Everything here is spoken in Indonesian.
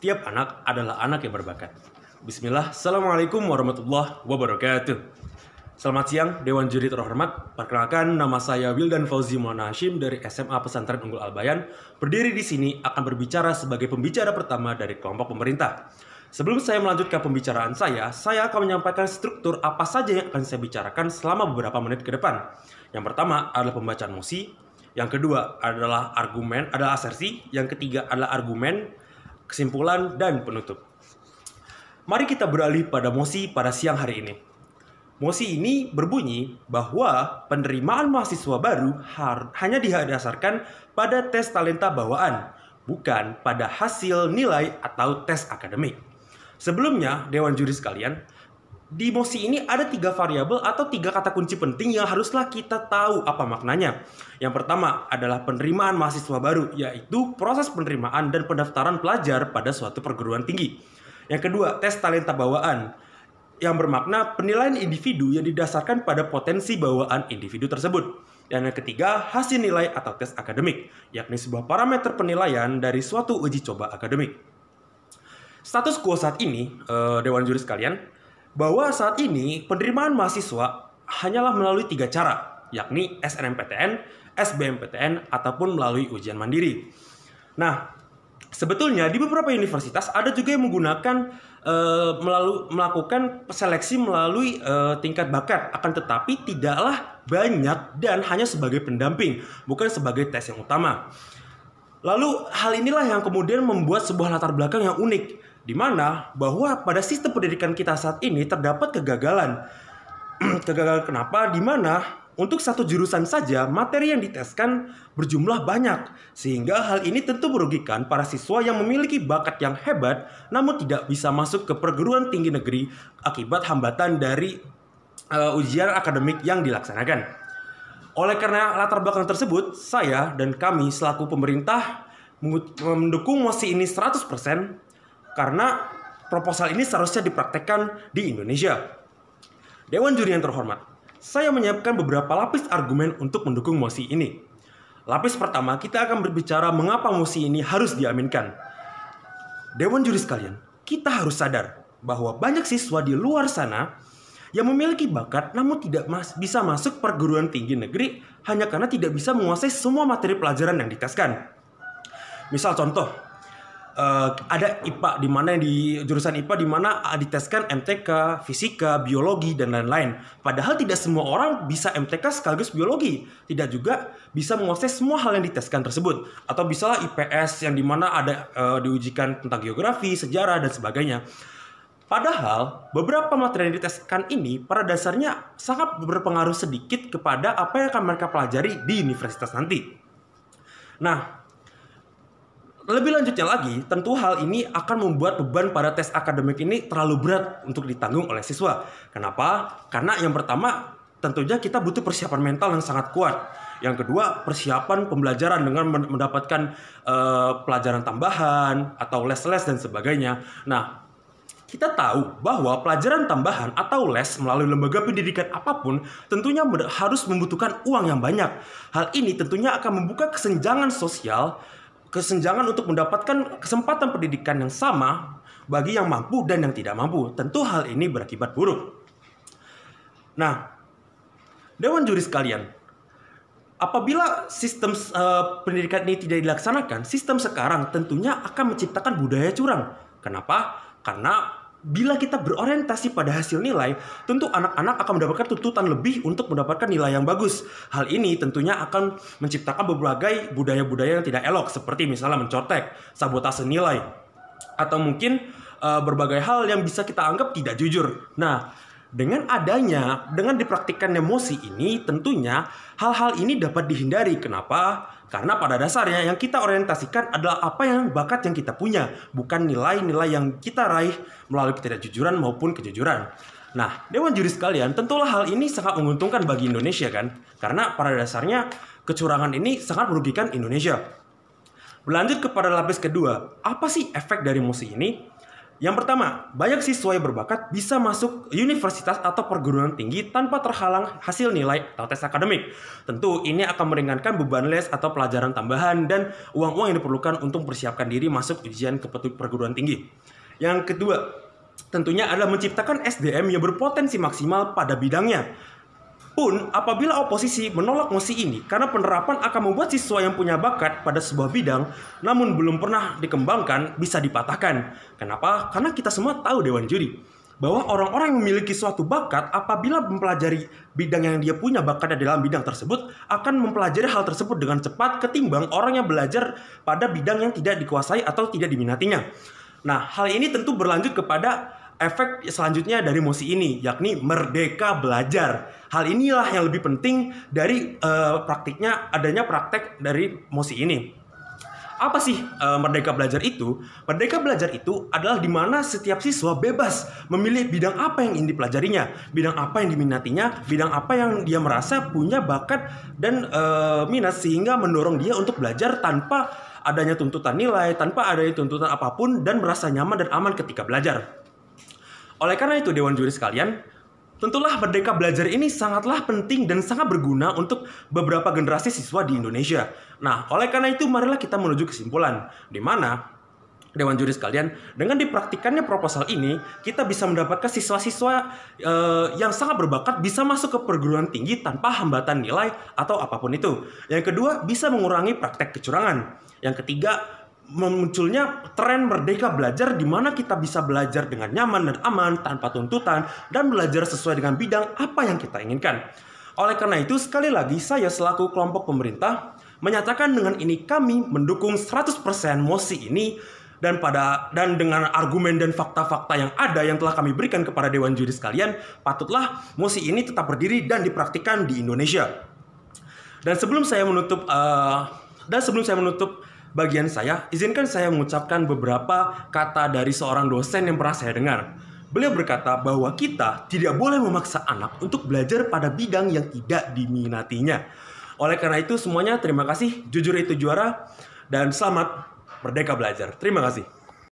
Setiap anak adalah anak yang berbakat. Bismillah, Assalamualaikum warahmatullahi wabarakatuh. Selamat siang, Dewan Juri terhormat. Perkenalkan, nama saya Wildan Fauzi Maulana Hashim dari SMA Pesantren Unggul Al-Bayan. Berdiri di sini akan berbicara sebagai pembicara pertama dari kelompok pemerintah. Sebelum saya melanjutkan pembicaraan saya akan menyampaikan struktur apa saja yang akan saya bicarakan selama beberapa menit ke depan. Yang pertama adalah pembacaan mosi, yang kedua adalah asersi, yang ketiga adalah argumen, kesimpulan, dan penutup. Mari kita beralih pada mosi pada siang hari ini. Mosi ini berbunyi bahwa penerimaan mahasiswa baru hanya didasarkan pada tes talenta bawaan, bukan pada hasil nilai atau tes akademik. Sebelumnya, Dewan Juri sekalian, di mosi ini ada 3 variabel atau 3 kata kunci penting yang haruslah kita tahu apa maknanya. Yang pertama adalah penerimaan mahasiswa baru, yaitu proses penerimaan dan pendaftaran pelajar pada suatu perguruan tinggi. Yang kedua, tes talenta bawaan, yang bermakna penilaian individu yang didasarkan pada potensi bawaan individu tersebut. Dan yang ketiga, hasil nilai atau tes akademik, yakni sebuah parameter penilaian dari suatu uji coba akademik. Status quo saat ini, Dewan Juri sekalian, bahwa saat ini penerimaan mahasiswa hanyalah melalui 3 cara, yakni SNMPTN, SBMPTN, ataupun melalui ujian mandiri. Nah, sebetulnya di beberapa universitas ada juga yang menggunakan melakukan seleksi melalui tingkat bakat, akan tetapi tidaklah banyak dan hanya sebagai pendamping, bukan sebagai tes yang utama. Lalu hal inilah yang kemudian membuat sebuah latar belakang yang unik, di mana bahwa pada sistem pendidikan kita saat ini terdapat kegagalan. Kegagalan kenapa? Di mana untuk satu jurusan saja materi yang diteskan berjumlah banyak, sehingga hal ini tentu merugikan para siswa yang memiliki bakat yang hebat namun tidak bisa masuk ke perguruan tinggi negeri akibat hambatan dari ujian akademik yang dilaksanakan. Oleh karena latar belakang tersebut, saya dan kami selaku pemerintah mendukung mosi ini 100% karena proposal ini seharusnya dipraktekkan di Indonesia. Dewan Juri yang terhormat, saya menyiapkan beberapa lapis argumen untuk mendukung mosi ini. Lapis pertama, kita akan berbicara mengapa mosi ini harus diaminkan. Dewan Juri sekalian, kita harus sadar bahwa banyak siswa di luar sana yang memiliki bakat namun tidak bisa masuk perguruan tinggi negeri hanya karena tidak bisa menguasai semua materi pelajaran yang diteskan. Misal contoh, ada IPA di mana di jurusan IPA di mana diteskan MTK, fisika, biologi, dan lain-lain. Padahal tidak semua orang bisa MTK sekaligus biologi, tidak juga bisa menguasai semua hal yang diteskan tersebut. Atau bisalah IPS yang di mana ada diujikan tentang geografi, sejarah, dan sebagainya. Padahal beberapa materi yang diteskan ini pada dasarnya sangat berpengaruh sedikit kepada apa yang akan mereka pelajari di universitas nanti. Nah, lebih lanjutnya lagi, tentu hal ini akan membuat beban pada tes akademik ini terlalu berat untuk ditanggung oleh siswa. Kenapa? Karena yang pertama, tentunya kita butuh persiapan mental yang sangat kuat. Yang kedua, persiapan pembelajaran dengan mendapatkan pelajaran tambahan atau les-les dan sebagainya. Nah, kita tahu bahwa pelajaran tambahan atau les melalui lembaga pendidikan apapun tentunya harus membutuhkan uang yang banyak. Hal ini tentunya akan membuka kesenjangan sosial, kesenjangan untuk mendapatkan kesempatan pendidikan yang sama bagi yang mampu dan yang tidak mampu. Tentu hal ini berakibat buruk. Nah, Dewan Juri sekalian, apabila sistem pendidikan ini tidak dilaksanakan, sistem sekarang tentunya akan menciptakan budaya curang. Kenapa? Karena bila kita berorientasi pada hasil nilai, tentu anak-anak akan mendapatkan tuntutan lebih untuk mendapatkan nilai yang bagus. Hal ini tentunya akan menciptakan berbagai budaya-budaya yang tidak elok, seperti misalnya mencontek, sabotase nilai, atau mungkin berbagai hal yang bisa kita anggap tidak jujur. Nah, dengan dipraktikkannya mosi ini, tentunya hal-hal ini dapat dihindari. Kenapa? Karena pada dasarnya yang kita orientasikan adalah apa yang bakat yang kita punya, bukan nilai-nilai yang kita raih melalui ketidakjujuran maupun kejujuran. Nah, Dewan Juri sekalian, tentulah hal ini sangat menguntungkan bagi Indonesia kan? Karena pada dasarnya kecurangan ini sangat merugikan Indonesia. Berlanjut kepada lapis kedua, apa sih efek dari mosi ini? Yang pertama, banyak siswa yang berbakat bisa masuk universitas atau perguruan tinggi tanpa terhalang hasil nilai atau tes akademik. Tentu ini akan meringankan beban les atau pelajaran tambahan dan uang-uang yang diperlukan untuk mempersiapkan diri masuk ujian ke perguruan tinggi. Yang kedua, tentunya adalah menciptakan SDM yang berpotensi maksimal pada bidangnya. Pun apabila oposisi menolak mosi ini karena penerapan akan membuat siswa yang punya bakat pada sebuah bidang namun belum pernah dikembangkan bisa dipatahkan. Kenapa? Karena kita semua tahu Dewan Juri bahwa orang-orang yang memiliki suatu bakat apabila mempelajari bidang yang dia punya bakat dalam bidang tersebut akan mempelajari hal tersebut dengan cepat ketimbang orang yang belajar pada bidang yang tidak dikuasai atau tidak diminatinya. Nah, hal ini tentu berlanjut kepada efek selanjutnya dari mosi ini, yakni merdeka belajar. Hal inilah yang lebih penting dari adanya praktek dari mosi ini. Apa sih merdeka belajar itu? Merdeka belajar itu adalah di mana setiap siswa bebas memilih bidang apa yang ingin dipelajarinya, bidang apa yang diminatinya, bidang apa yang dia merasa punya bakat dan minat sehingga mendorong dia untuk belajar tanpa adanya tuntutan nilai, tanpa adanya tuntutan apapun dan merasa nyaman dan aman ketika belajar. Oleh karena itu Dewan Juri sekalian, tentulah merdeka belajar ini sangatlah penting dan sangat berguna untuk beberapa generasi siswa di Indonesia. Nah, oleh karena itu marilah kita menuju kesimpulan, di mana Dewan Juri sekalian, dengan dipraktikannya proposal ini, kita bisa mendapatkan siswa-siswa yang sangat berbakat bisa masuk ke perguruan tinggi tanpa hambatan nilai atau apapun itu. Yang kedua, bisa mengurangi praktek kecurangan. Yang ketiga, munculnya tren merdeka belajar di mana kita bisa belajar dengan nyaman dan aman tanpa tuntutan dan belajar sesuai dengan bidang apa yang kita inginkan. Oleh karena itu, sekali lagi saya selaku kelompok pemerintah menyatakan dengan ini kami mendukung 100% mosi ini dan dengan argumen dan fakta-fakta yang ada yang telah kami berikan kepada Dewan Juri sekalian, patutlah mosi ini tetap berdiri dan dipraktikkan di Indonesia. Dan sebelum saya menutup bagian saya, izinkan saya mengucapkan beberapa kata dari seorang dosen yang pernah saya dengar. Beliau berkata bahwa kita tidak boleh memaksa anak untuk belajar pada bidang yang tidak diminatinya. Oleh karena itu semuanya terima kasih, jujur itu juara, dan selamat merdeka belajar. Terima kasih.